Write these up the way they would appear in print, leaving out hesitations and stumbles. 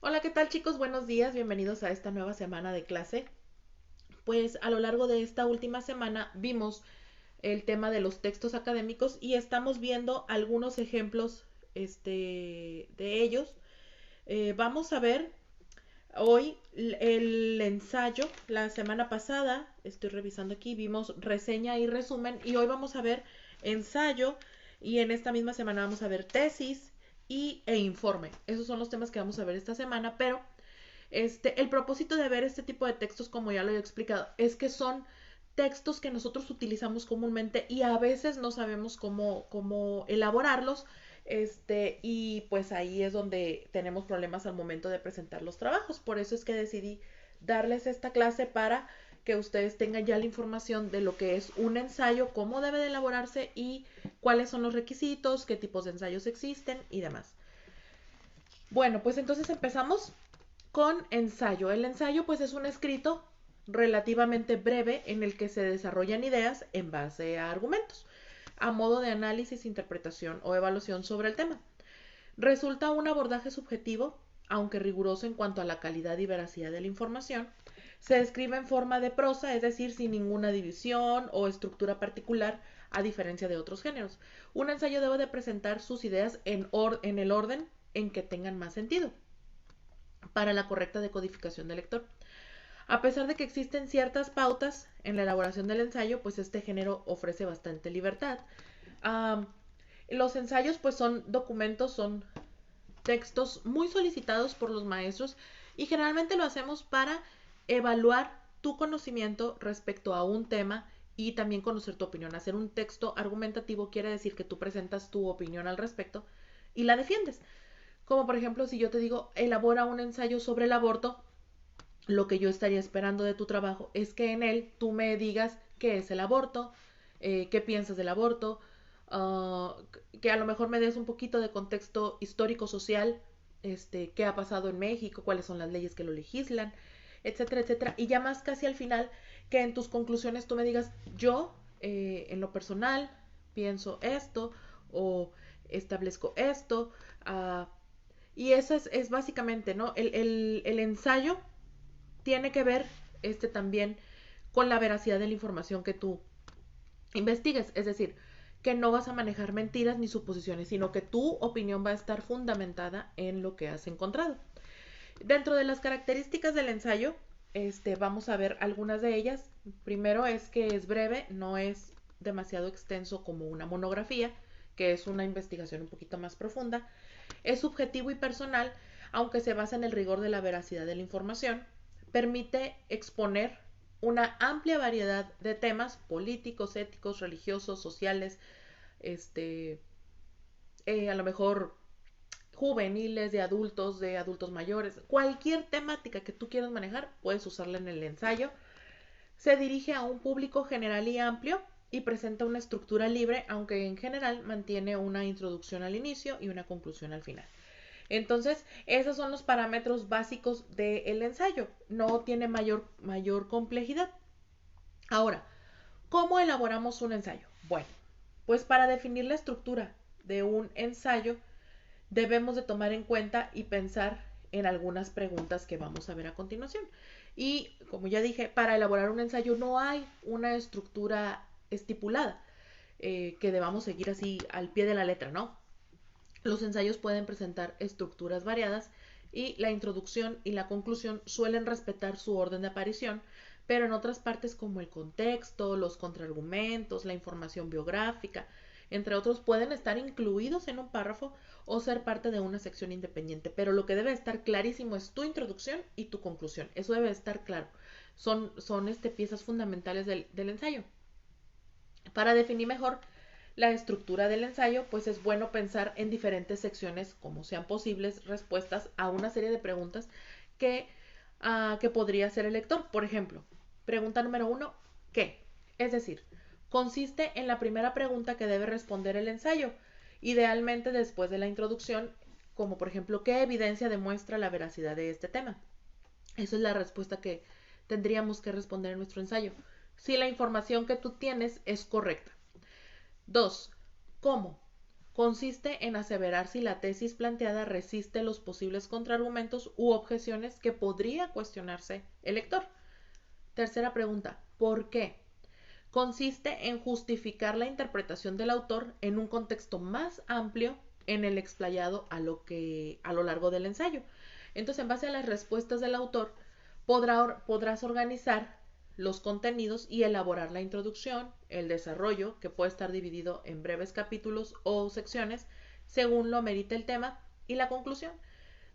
Hola, ¿qué tal chicos? Buenos días, bienvenidos a esta nueva semana de clase. Pues a lo largo de esta última semana vimos el tema de los textos académicos y estamos viendo algunos ejemplos de ellos. Vamos a ver hoy el ensayo. La semana pasada, estoy revisando aquí, vimos reseña y resumen y hoy vamos a ver ensayo y en esta misma semana vamos a ver tesis e informe. Esos son los temas que vamos a ver esta semana, pero el propósito de ver este tipo de textos, como ya lo he explicado, es que son textos que nosotros utilizamos comúnmente y a veces no sabemos cómo elaborarlos. Y pues ahí es donde tenemos problemas al momento de presentar los trabajos. Por eso es que decidí darles esta clase para que ustedes tengan ya la información de lo que es un ensayo, cómo debe de elaborarse y cuáles son los requisitos, qué tipos de ensayos existen y demás. Bueno, pues entonces empezamos con ensayo. El ensayo pues es un escrito relativamente breve en el que se desarrollan ideas en base a argumentos, a modo de análisis, interpretación o evaluación sobre el tema. Resulta un abordaje subjetivo, aunque riguroso en cuanto a la calidad y veracidad de la información. Se escribe en forma de prosa, es decir, sin ninguna división o estructura particular, a diferencia de otros géneros. Un ensayo debe de presentar sus ideas en el orden en que tengan más sentido para la correcta decodificación del lector. A pesar de que existen ciertas pautas en la elaboración del ensayo, pues este género ofrece bastante libertad. Um, los ensayos pues son documentos, son textos muy solicitados por los maestros y generalmente lo hacemos para evaluar tu conocimiento respecto a un tema y también conocer tu opinión. Hacer un texto argumentativo quiere decir que tú presentas tu opinión al respecto y la defiendes. Como por ejemplo, si yo te digo, elabora un ensayo sobre el aborto, lo que yo estaría esperando de tu trabajo es que en él tú me digas qué es el aborto, qué piensas del aborto, que a lo mejor me des un poquito de contexto histórico-social, qué ha pasado en México, cuáles son las leyes que lo legislan, etcétera, etcétera. Y ya más casi al final, que en tus conclusiones tú me digas, yo, en lo personal, pienso esto o establezco esto. Y eso es básicamente, ¿no? El ensayo tiene que ver también con la veracidad de la información que tú investigues. Es decir, que no vas a manejar mentiras ni suposiciones, sino que tu opinión va a estar fundamentada en lo que has encontrado. Dentro de las características del ensayo, vamos a ver algunas de ellas. Primero es que es breve, no es demasiado extenso como una monografía, que es una investigación un poquito más profunda. Es subjetivo y personal, aunque se basa en el rigor de la veracidad de la información. Permite exponer una amplia variedad de temas políticos, éticos, religiosos, sociales, este, a lo mejor juveniles, de adultos mayores, cualquier temática que tú quieras manejar, puedes usarla en el ensayo. Se dirige a un público general y amplio y presenta una estructura libre, aunque en general mantiene una introducción al inicio y una conclusión al final. Entonces, esos son los parámetros básicos del ensayo. No tiene mayor complejidad. Ahora, ¿cómo elaboramos un ensayo? Bueno, pues para definir la estructura de un ensayo debemos de tomar en cuenta y pensar en algunas preguntas que vamos a ver a continuación. Y como ya dije, para elaborar un ensayo no hay una estructura estipulada que debamos seguir así al pie de la letra, ¿no? Los ensayos pueden presentar estructuras variadas y la introducción y la conclusión suelen respetar su orden de aparición, pero en otras partes como el contexto, los contraargumentos, la información biográfica, entre otros, pueden estar incluidos en un párrafo o ser parte de una sección independiente, pero lo que debe estar clarísimo es tu introducción y tu conclusión. Eso debe estar claro. Son piezas fundamentales del ensayo. Para definir mejor la estructura del ensayo, pues es bueno pensar en diferentes secciones como sean posibles respuestas a una serie de preguntas que, que podría hacer el lector. Por ejemplo, pregunta número 1, ¿qué? Es decir, consiste en la primera pregunta que debe responder el ensayo, idealmente después de la introducción, como por ejemplo, ¿qué evidencia demuestra la veracidad de este tema? Esa es la respuesta que tendríamos que responder en nuestro ensayo. Si la información que tú tienes es correcta. 2. ¿Cómo? consiste en aseverar si la tesis planteada resiste los posibles contraargumentos u objeciones que podría cuestionarse el lector. Tercera pregunta, ¿por qué? Consiste en justificar la interpretación del autor en un contexto más amplio en el explayado a lo largo del ensayo. Entonces, en base a las respuestas del autor, podrás organizar los contenidos y elaborar la introducción, el desarrollo, que puede estar dividido en breves capítulos o secciones, según lo merite el tema, y la conclusión.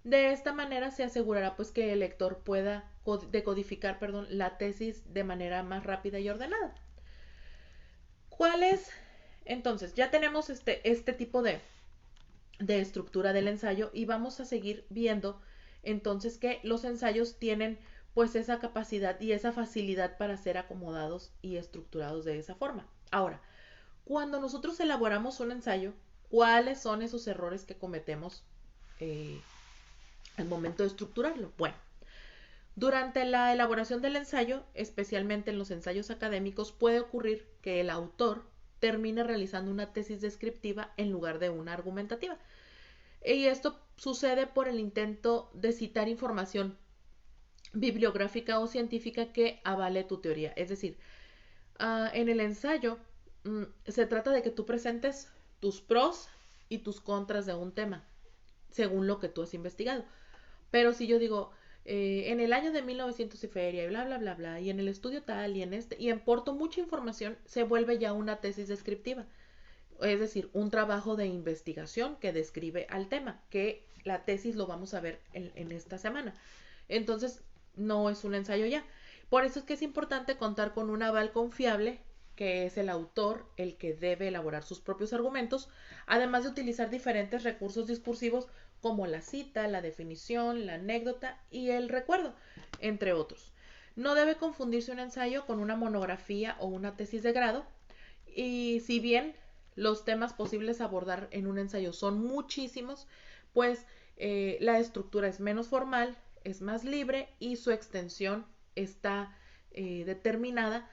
De esta manera se asegurará pues que el lector pueda decodificar, la tesis de manera más rápida y ordenada. ¿Cuál es? Entonces, ya tenemos este tipo de estructura del ensayo y vamos a seguir viendo entonces que los ensayos tienen pues esa capacidad y esa facilidad para ser acomodados y estructurados de esa forma. Ahora, cuando nosotros elaboramos un ensayo, ¿cuáles son esos errores que cometemos al momento de estructurarlo? Bueno, durante la elaboración del ensayo, especialmente en los ensayos académicos, puede ocurrir que el autor termine realizando una tesis descriptiva en lugar de una argumentativa. Y esto sucede por el intento de citar información bibliográfica o científica que avale tu teoría. Es decir, en el ensayo se trata de que tú presentes tus pros y tus contras de un tema, según lo que tú has investigado. Pero si yo digo, en el año de 1900 y feria, y bla, bla, bla, bla, y en el estudio tal, y aporto mucha información, se vuelve ya una tesis descriptiva. Es decir, un trabajo de investigación que describe al tema, que la tesis lo vamos a ver en esta semana. Entonces, no es un ensayo ya. Por eso es que es importante contar con un aval confiable, que es el autor el que debe elaborar sus propios argumentos, además de utilizar diferentes recursos discursivos como la cita, la definición, la anécdota y el recuerdo, entre otros. No debe confundirse un ensayo con una monografía o una tesis de grado, y si bien los temas posibles a abordar en un ensayo son muchísimos, pues la estructura es menos formal, es más libre y su extensión está determinada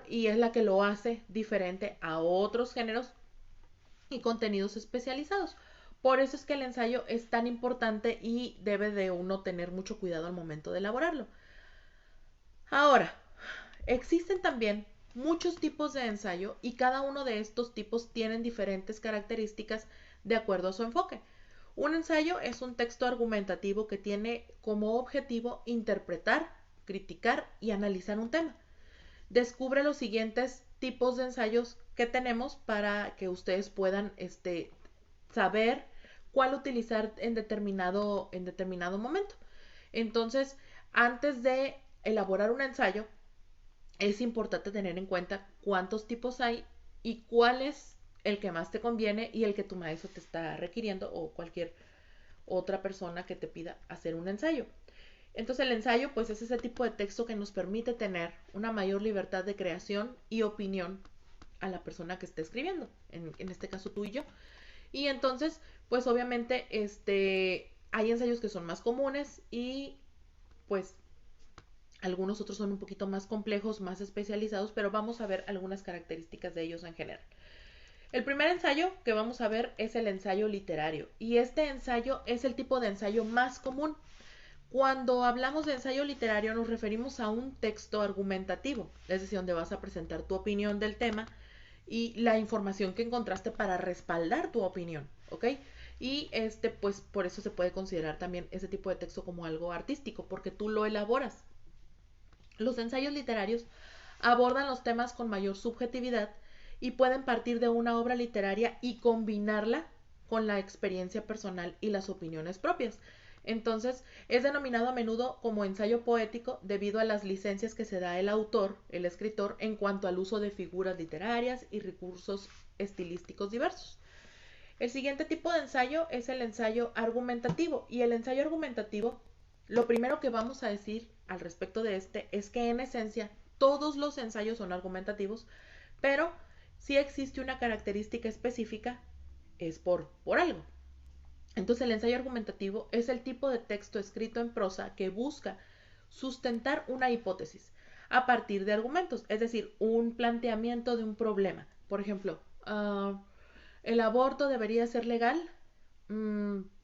y es la que lo hace diferente a otros géneros y contenidos especializados. Por eso es que el ensayo es tan importante y debe de uno tener mucho cuidado al momento de elaborarlo. Ahora, existen también muchos tipos de ensayo y cada uno de estos tipos tienen diferentes características de acuerdo a su enfoque. Un ensayo es un texto argumentativo que tiene como objetivo interpretar, criticar y analizar un tema. Descubre los siguientes tipos de ensayos que tenemos para que ustedes puedan saber cuál utilizar en determinado momento. Entonces, antes de elaborar un ensayo, es importante tener en cuenta cuántos tipos hay y cuál es el que más te conviene y el que tu maestro te está requiriendo o cualquier otra persona que te pida hacer un ensayo. Entonces el ensayo pues es ese tipo de texto que nos permite tener una mayor libertad de creación y opinión a la persona que esté escribiendo, en este caso tú y yo. Y entonces pues obviamente hay ensayos que son más comunes y pues algunos otros son un poquito más complejos, más especializados, pero vamos a ver algunas características de ellos en general. El primer ensayo que vamos a ver es el ensayo literario y este ensayo es el tipo de ensayo más común. Cuando hablamos de ensayo literario nos referimos a un texto argumentativo, es decir, donde vas a presentar tu opinión del tema y la información que encontraste para respaldar tu opinión, ¿ok? Y pues por eso se puede considerar también ese tipo de texto como algo artístico, porque tú lo elaboras. Los ensayos literarios abordan los temas con mayor subjetividad y pueden partir de una obra literaria y combinarla con la experiencia personal y las opiniones propias. Entonces, es denominado a menudo como ensayo poético debido a las licencias que se da el autor, el escritor, en cuanto al uso de figuras literarias y recursos estilísticos diversos. El siguiente tipo de ensayo es el ensayo argumentativo y el ensayo argumentativo, lo primero que vamos a decir al respecto de es que en esencia todos los ensayos son argumentativos, pero si existe una característica específica es por algo. Entonces el ensayo argumentativo es el tipo de texto escrito en prosa que busca sustentar una hipótesis a partir de argumentos, es decir, un planteamiento de un problema. Por ejemplo, El aborto debería ser legal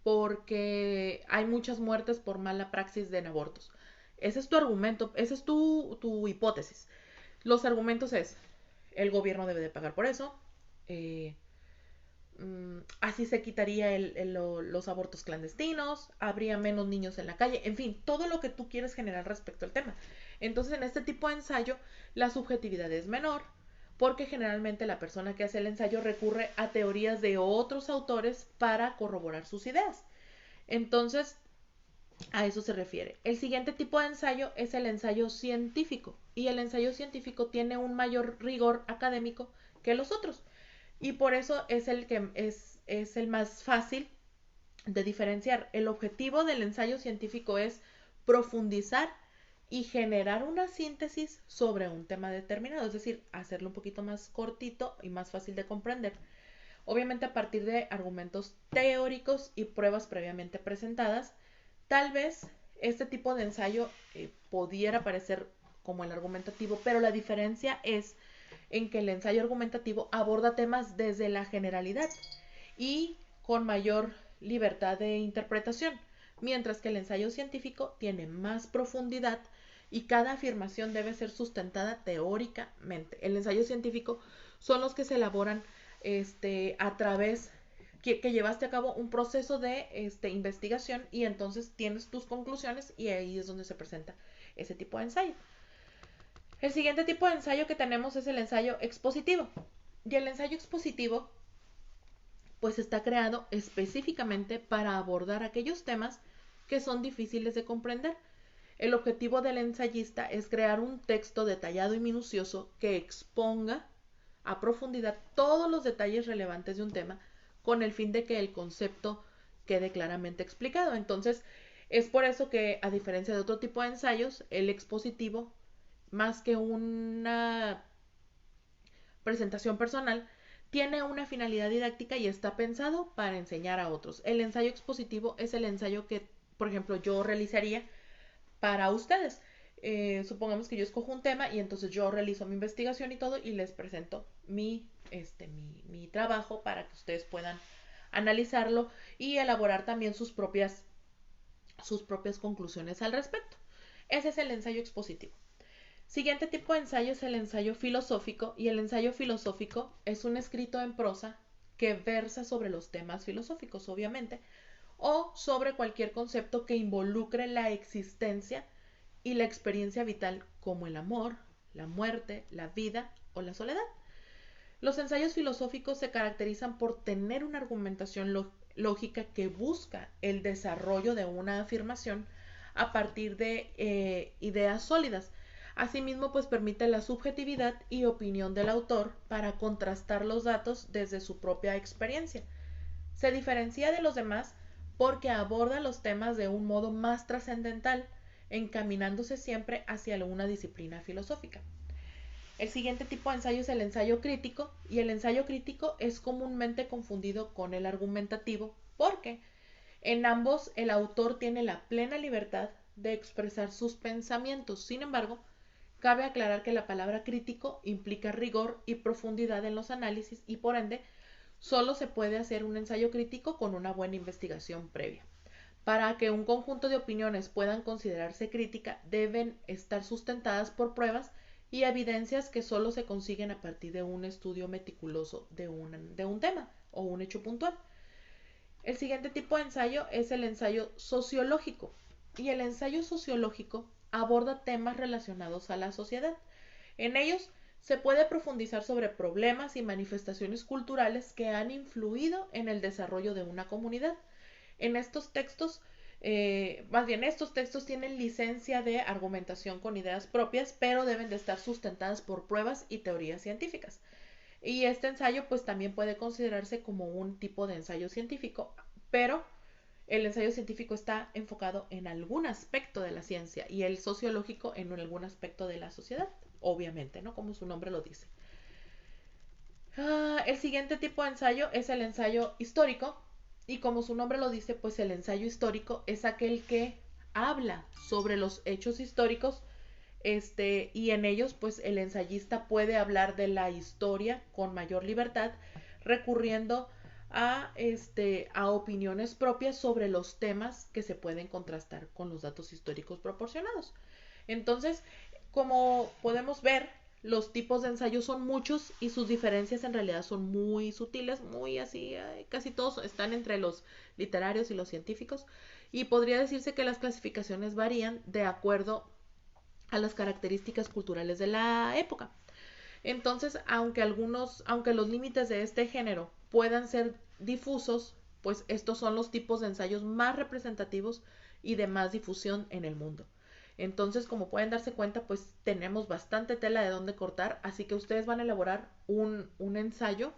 porque hay muchas muertes por mala praxis en abortos. Ese es tu argumento, esa es tu hipótesis. Los argumentos es, el gobierno debe de pagar por eso, eh, así se quitaría los abortos clandestinos, habría menos niños en la calle, en fin, todo lo que tú quieres generar respecto al tema. Entonces, en este tipo de ensayo, la subjetividad es menor, porque generalmente la persona que hace el ensayo recurre a teorías de otros autores para corroborar sus ideas. Entonces, a eso se refiere. El siguiente tipo de ensayo es el ensayo científico, y el ensayo científico tiene un mayor rigor académico que los otros. Y por eso es el que es el más fácil de diferenciar. El objetivo del ensayo científico es profundizar y generar una síntesis sobre un tema determinado, es decir, hacerlo un poquito más cortito y más fácil de comprender. Obviamente a partir de argumentos teóricos y pruebas previamente presentadas, tal vez este tipo de ensayo pudiera parecer como el argumentativo, pero la diferencia es en que el ensayo argumentativo aborda temas desde la generalidad y con mayor libertad de interpretación, mientras que el ensayo científico tiene más profundidad y cada afirmación debe ser sustentada teóricamente. El ensayo científico son los que se elaboran a través que llevaste a cabo un proceso de investigación y entonces tienes tus conclusiones y ahí es donde se presenta ese tipo de ensayo. El siguiente tipo de ensayo que tenemos es el ensayo expositivo. Y el ensayo expositivo pues está creado específicamente para abordar aquellos temas que son difíciles de comprender. El objetivo del ensayista es crear un texto detallado y minucioso que exponga a profundidad todos los detalles relevantes de un tema con el fin de que el concepto quede claramente explicado. Entonces, es por eso que, a diferencia de otro tipo de ensayos, el expositivo, más que una presentación personal, tiene una finalidad didáctica y está pensado para enseñar a otros. El ensayo expositivo es el ensayo que, por ejemplo, yo realizaría para ustedes. Supongamos que yo escojo un tema y entonces yo realizo mi investigación y todo y les presento mi trabajo para que ustedes puedan analizarlo y elaborar también sus propias conclusiones al respecto. Ese es el ensayo expositivo. Siguiente tipo de ensayo es el ensayo filosófico, y el ensayo filosófico es un escrito en prosa que versa sobre los temas filosóficos, obviamente, o sobre cualquier concepto que involucre la existencia y la experiencia vital, como el amor, la muerte, la vida o la soledad. Los ensayos filosóficos se caracterizan por tener una argumentación lógica que busca el desarrollo de una afirmación a partir de ideas sólidas. Asimismo, pues permite la subjetividad y opinión del autor para contrastar los datos desde su propia experiencia. Se diferencia de los demás porque aborda los temas de un modo más trascendental, encaminándose siempre hacia una disciplina filosófica. El siguiente tipo de ensayo es el ensayo crítico, y el ensayo crítico es comúnmente confundido con el argumentativo porque en ambos el autor tiene la plena libertad de expresar sus pensamientos. Sin embargo, cabe aclarar que la palabra crítico implica rigor y profundidad en los análisis y por ende solo se puede hacer un ensayo crítico con una buena investigación previa. Para que un conjunto de opiniones puedan considerarse crítica, deben estar sustentadas por pruebas y evidencias que solo se consiguen a partir de un estudio meticuloso de un tema o un hecho puntual. El siguiente tipo de ensayo es el ensayo sociológico, y el ensayo sociológico aborda temas relacionados a la sociedad. En ellos se puede profundizar sobre problemas y manifestaciones culturales que han influido en el desarrollo de una comunidad. En estos textos, estos textos tienen licencia de argumentación con ideas propias, pero deben de estar sustentadas por pruebas y teorías científicas. Y este ensayo pues también puede considerarse como un tipo de ensayo científico, pero el ensayo científico está enfocado en algún aspecto de la ciencia y el sociológico en algún aspecto de la sociedad, obviamente, ¿no? Como su nombre lo dice. El siguiente tipo de ensayo es el ensayo histórico, y como su nombre lo dice, pues el ensayo histórico es aquel que habla sobre los hechos históricos, y en ellos pues el ensayista puede hablar de la historia con mayor libertad recurriendo a opiniones propias sobre los temas que se pueden contrastar con los datos históricos proporcionados. Entonces, como podemos ver, los tipos de ensayos son muchos y sus diferencias en realidad son muy sutiles, muy así, casi todos están entre los literarios y los científicos. Y podría decirse que las clasificaciones varían de acuerdo a las características culturales de la época. Entonces, aunque los límites de este género puedan ser difusos, pues estos son los tipos de ensayos más representativos y de más difusión en el mundo. Entonces, como pueden darse cuenta, pues tenemos bastante tela de dónde cortar, así que ustedes van a elaborar un ensayo,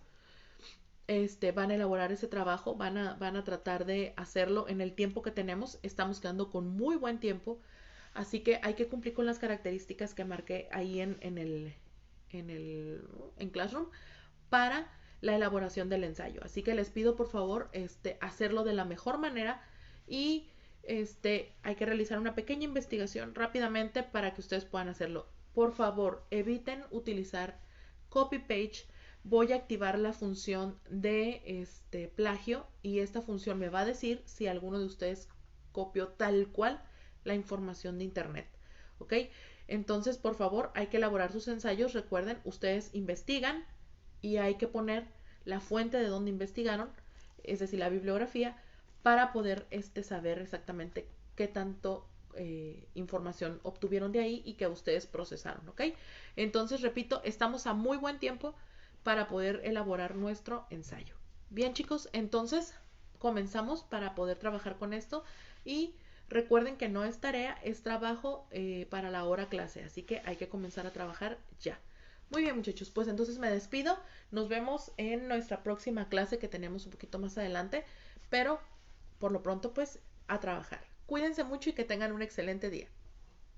van a elaborar ese trabajo, van a tratar de hacerlo en el tiempo que tenemos. Estamos quedando con muy buen tiempo, así que hay que cumplir con las características que marqué ahí en Classroom para la elaboración del ensayo. Así que les pido por favor hacerlo de la mejor manera y hay que realizar una pequeña investigación rápidamente para que ustedes puedan hacerlo. Por favor, eviten utilizar copy page. Voy a activar la función de plagio y esta función me va a decir si alguno de ustedes copió tal cual la información de internet. ¿Ok? Entonces, por favor, hay que elaborar sus ensayos. Recuerden, ustedes investigan y hay que poner la fuente de donde investigaron, es decir, la bibliografía, para poder saber exactamente qué tanto información obtuvieron de ahí y que ustedes procesaron, ¿ok? Entonces, repito, estamos a muy buen tiempo para poder elaborar nuestro ensayo. Bien, chicos, entonces comenzamos para poder trabajar con esto y recuerden que no es tarea, es trabajo para la hora clase, así que hay que comenzar a trabajar ya. Muy bien, muchachos, pues entonces me despido. Nos vemos en nuestra próxima clase que tenemos un poquito más adelante, pero por lo pronto pues a trabajar. Cuídense mucho y que tengan un excelente día.